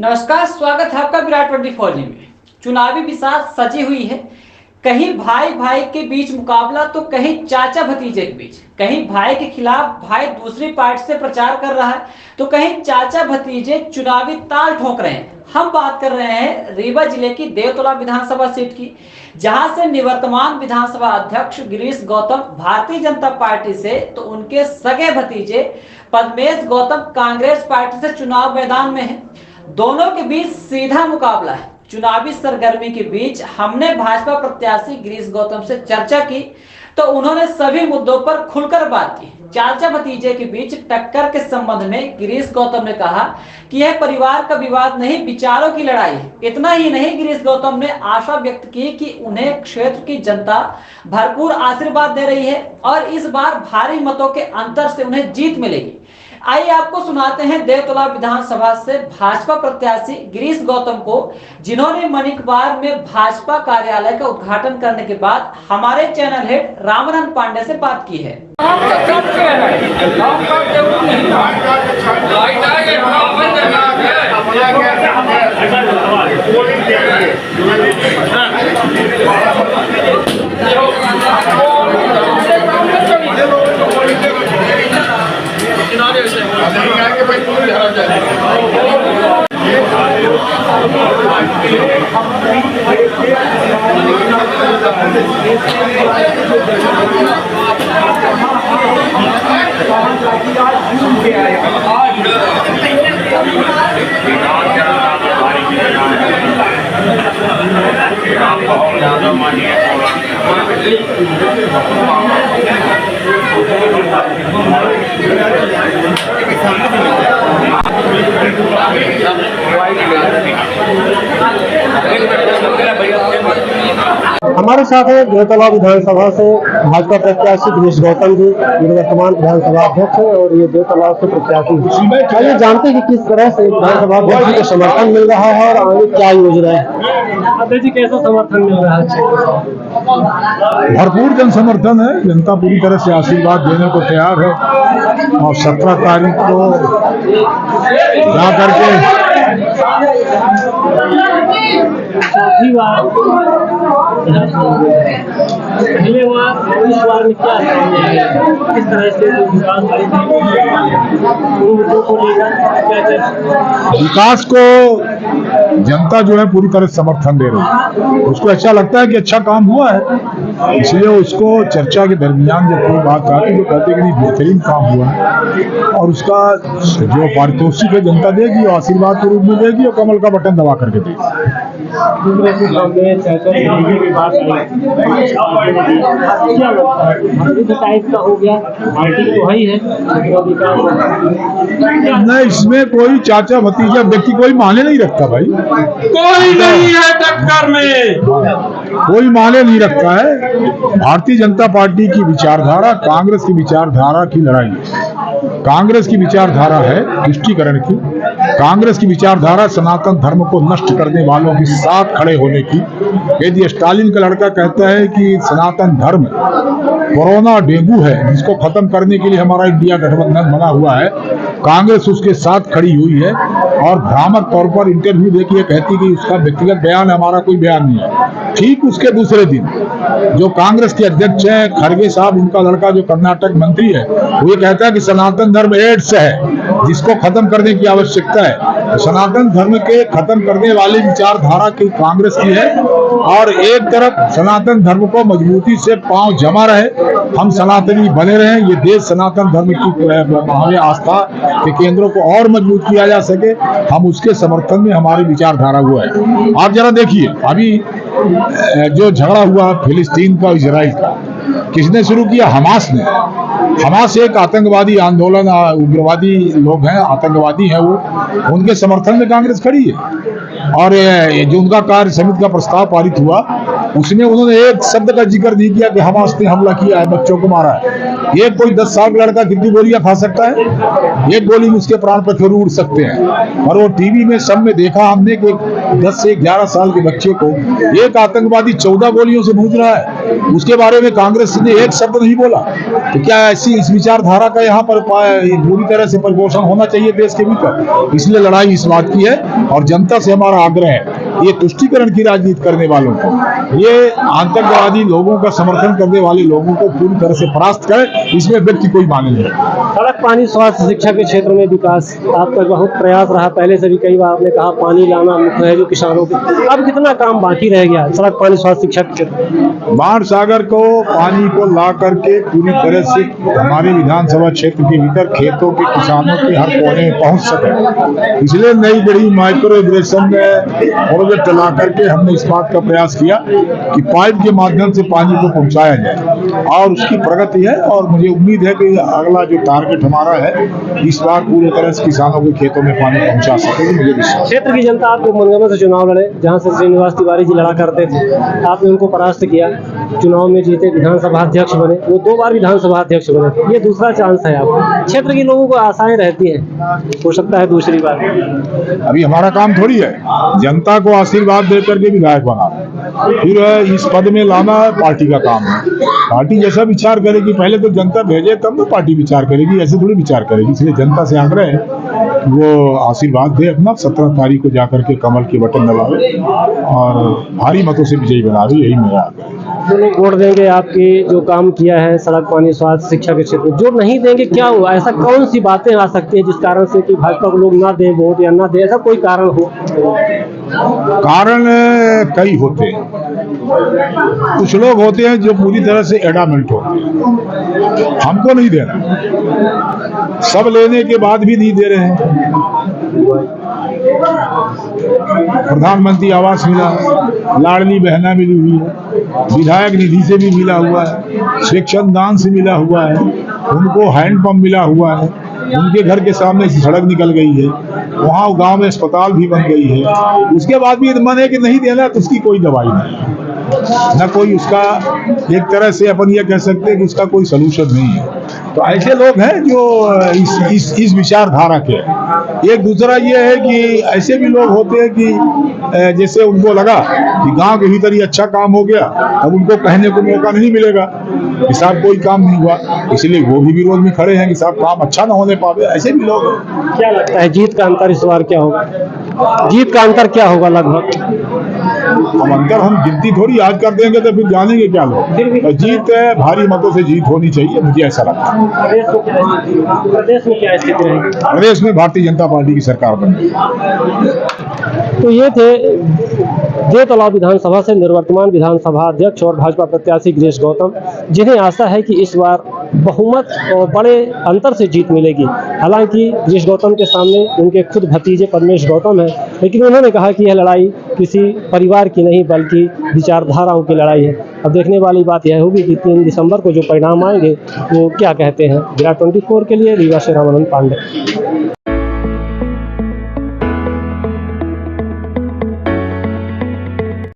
नमस्कार, स्वागत है आपका विराट 24 में। चुनावी बिसात सजी हुई है। कहीं भाई भाई के बीच मुकाबला तो कहीं चाचा भतीजे के बीच। कहीं भाई के खिलाफ भाई दूसरी पार्टी से प्रचार कर रहा है तो कहीं चाचा भतीजे चुनावी ताल ठोक रहे हैं। हम बात कर रहे हैं रीवा जिले की देवतोला विधानसभा सीट की, जहां से निवर्तमान विधानसभा अध्यक्ष गिरीश गौतम भारतीय जनता पार्टी से तो उनके सगे भतीजे पद्मेश गौतम कांग्रेस पार्टी से चुनाव मैदान में है। दोनों के बीच सीधा मुकाबला है। चुनावी सरगर्मी के बीच हमने भाजपा प्रत्याशी गिरीश गौतम से चर्चा की तो उन्होंने सभी मुद्दों पर खुलकर बात की। चाचा भतीजे के बीच टक्कर के संबंध में गिरीश गौतम ने कहा कि यह परिवार का विवाद नहीं, विचारों की लड़ाई है। इतना ही नहीं, गिरीश गौतम ने आशा व्यक्त की कि उन्हें क्षेत्र की जनता भरपूर आशीर्वाद दे रही है और इस बार भारी मतों के अंतर से उन्हें जीत मिलेगी। आइए आपको सुनाते हैं देवतोला विधानसभा से भाजपा प्रत्याशी गिरीश गौतम को, जिन्होंने मणिकवार में भाजपा कार्यालय का उद्घाटन करने के बाद हमारे चैनल हेड रामानंद पांडे से बात की है। हमारे साथ है देवतोला विधानसभा से भाजपा प्रत्याशी गिरीश गौतम जी, निवर्तमान विधानसभा अध्यक्ष है और ये देवतोला से प्रत्याशी। चलिए जानते हैं कि किस तरह से विधानसभा अध्यक्ष को समर्थन मिल रहा है और आगे क्या योजना है। अध्यक्ष जी, कैसा समर्थन मिल रहा है? भरपूर जन समर्थन है। जनता पूरी तरह से आशीर्वाद देने को तैयार है और 17 तारीख को जा करके चौथी बार पहले बार इस बार में क्या किस तरह से विकास को जनता जो है पूरी तरह से समर्थन दे रही है। उसको अच्छा लगता है कि अच्छा काम हुआ है, इसलिए उसको चर्चा के दरमियान जब कोई बात आती तो कहते कि नहीं बेहतरीन काम हुआ है और उसका जो पारितोषिक है जनता देगी और आशीर्वाद के रूप में देगी और कमल का बटन दबा करके देगी। नहीं, इसमें कोई चाचा भतीजा व्यक्ति कोई माने नहीं रखता भाई, कोई नहीं है टक्कर में, कोई माने नहीं रखता है। भारतीय जनता पार्टी की विचारधारा कांग्रेस की विचारधारा की लड़ाई है। कांग्रेस की विचारधारा है तुष्टीकरण की। कांग्रेस की विचारधारा सनातन धर्म को नष्ट करने वालों के साथ खड़े होने की। यदि स्टालिन का लड़का कहता है कि सनातन धर्म कोरोना डेंगू है जिसको खत्म करने के लिए हमारा इंडिया गठबंधन बना हुआ है, कांग्रेस उसके साथ खड़ी हुई है और भ्रामक तौर पर इंटरव्यू देके कहती कि उसका व्यक्तिगत बयान है, हमारा कोई बयान नहीं है। ठीक उसके दूसरे दिन जो कांग्रेस के अध्यक्ष हैं खड़गे साहब, उनका लड़का जो कर्नाटक मंत्री है, वो ये कहता है कि सनातन धर्म एड्स है जिसको खत्म करने की आवश्यकता है। तो सनातन धर्म के खत्म करने वाली विचारधारा की कांग्रेस की है और एक तरफ सनातन धर्म को मजबूती से पांव जमा रहे, हम सनातनी बने रहे, ये देश सनातन धर्म की हमें आस्था के केंद्रों को और मजबूत किया जा सके, हम उसके समर्थन में हमारी विचारधारा हुआ है। आप जरा देखिए अभी जो झगड़ा हुआ फिलिस्तीन का इजराइल का, किसने शुरू किया? हमास ने। हमास एक आतंकवादी आंदोलन, उग्रवादी लोग हैं, आतंकवादी हैं वो, उनके समर्थन में कांग्रेस खड़ी है। और जो उनका कार्य समिति का प्रस्ताव पारित हुआ उसमें उन्होंने एक शब्द का जिक्र नहीं किया कि हमास ने हमला किया है, बच्चों को मारा है। ये कोई 10 साल का लड़का कितनी गोलियां खा सकता है? एक गोली में उसके प्राण पर जरूर उड़ सकते हैं। और वो टीवी में सब में देखा हमने कि 10 से 11 साल के बच्चे को एक आतंकवादी 14 गोलियों से भूंज रहा है, उसके बारे में कांग्रेस ने एक शब्द नहीं बोला। तो क्या ऐसी इस विचारधारा का यहाँ पर पूरी तरह से परिपोषण होना चाहिए देश के भीतर? इसलिए लड़ाई इस बात की है और जनता से हमारा आग्रह है, ये तुष्टीकरण की राजनीति करने वालों को, ये आतंकवादी लोगों का समर्थन करने वाले लोगों को पूरी तरह से परास्त करें, इसमें व्यक्ति कोई माने नहीं। सड़क, पानी, स्वास्थ्य, शिक्षा के क्षेत्र में विकास आपका बहुत प्रयास रहा। पहले से भी कई बार आपने कहा पानी लाना मुख्य है जो किसानों की, अब कितना काम बाकी रह गया सड़क, पानी, स्वास्थ्य, शिक्षा के क्षेत्र? बाढ़ सागर को पानी को ला करके पूरी तरह से हमारे विधानसभा क्षेत्र के भीतर खेतों के किसानों के हर कोने में पहुंच सके, इसलिए नई बड़ी माइक्रो इरिगेशन प्रोजेक्ट ला करके हमने इस बात का प्रयास किया कि पाइप के माध्यम से पानी को पहुंचाया जाए और उसकी प्रगति है। और मुझे उम्मीद है कि अगला जो टारगेट हमारा है, इस बार पूरी तरह से किसानों के खेतों में पानी पहुंचा सकेगी, मुझे विश्वास। क्षेत्र की जनता आपको मनगढ़ से चुनाव लड़े, जहां से श्रीनिवास तिवारी जी लड़ा करते थे, आपने उनको परास्त किया, चुनाव में जीते, विधानसभा अध्यक्ष बने, वो 2 बार विधानसभा अध्यक्ष बने। ये दूसरा चांस है आपको। क्षेत्र के लोगों को आशाएं रहती हैं, हो सकता है दूसरी बार। अभी हमारा काम थोड़ी है जनता को आशीर्वाद दे करके विधायक बनाना, फिर इस पद में लाना पार्टी का काम है। पार्टी जैसा विचार करेगी, पहले तो जनता भेजे तब तो पार्टी विचार करेगी, ऐसे थोड़ी विचार करेगी। इसलिए जनता से आग्रह है वो आशीर्वाद दे अपना, 17 तारीख को जाकर के कमल के बटन दबावे और भारी मतों से विजयी बनावे, यही मेरा आग्रह है। जो लोग वोट देंगे आपकी जो काम किया है सड़क, पानी, स्वास्थ्य, शिक्षा के क्षेत्र में, जो नहीं देंगे क्या हुआ? ऐसा कौन सी बातें आ सकती है जिस कारण से कि भाजपा को लोग ना दें वोट या ना दें, ऐसा कोई कारण हो? कारण कई होते हैं। कुछ लोग होते हैं जो पूरी तरह से एडामेंट होते हैं, हमको नहीं देना, सब लेने के बाद भी नहीं दे रहे हैं। प्रधानमंत्री आवास मिला, लाडली बहना मिली हुई है, विधायक निधि से भी मिला हुआ है, शिक्षण दान से मिला हुआ है, उनको हैंडपंप मिला हुआ है, उनके घर के सामने से सड़क निकल गई है, वहाँ गांव में अस्पताल भी बन गई है। उसके बाद भी मन है कि नहीं देना, तो उसकी कोई दवाई नहीं, न कोई उसका एक तरह से अपन ये कह सकते हैं कि उसका कोई सलूशन नहीं है। तो ऐसे लोग हैं जो इस विचारधारा के। एक दूसरा ये है कि ऐसे भी लोग होते हैं कि जैसे उनको लगा कि गांव के भीतर ही अच्छा काम हो गया, अब उनको कहने को मौका नहीं मिलेगा कि साहब कोई काम नहीं हुआ, इसलिए वो भी विरोध में खड़े हैं कि साहब काम अच्छा ना होने पावे। ऐसे भी लोग हैं। क्या लगता है जीत का अंतर इस बार क्या होगा? जीत का अंतर क्या होगा लगभग? हम अंतर हम गिनती थोड़ी याद कर देंगे तो फिर जानेंगे क्या लोग। जीत भारी मतों से जीत होनी चाहिए, मुझे ऐसा लगता है। प्रदेश में क्या स्थिति रहेगी? प्रदेश में भारतीय जनता पार्टी की सरकार बनेगी। तो ये थे देवतलाव विधानसभा से निवर्तमान विधानसभा अध्यक्ष और भाजपा प्रत्याशी गिरीश गौतम, जिन्हें आशा है कि इस बार बहुमत और बड़े अंतर से जीत मिलेगी। हालांकि गिरीश गौतम के सामने उनके खुद भतीजे परमेश गौतम हैं, लेकिन उन्होंने कहा कि यह लड़ाई किसी परिवार की नहीं बल्कि विचारधाराओं की लड़ाई है। अब देखने वाली बात यह होगी कि 3 दिसंबर को जो परिणाम आएंगे वो क्या कहते हैं। विराट 24 के लिए रीवा से रामानंद पांडे।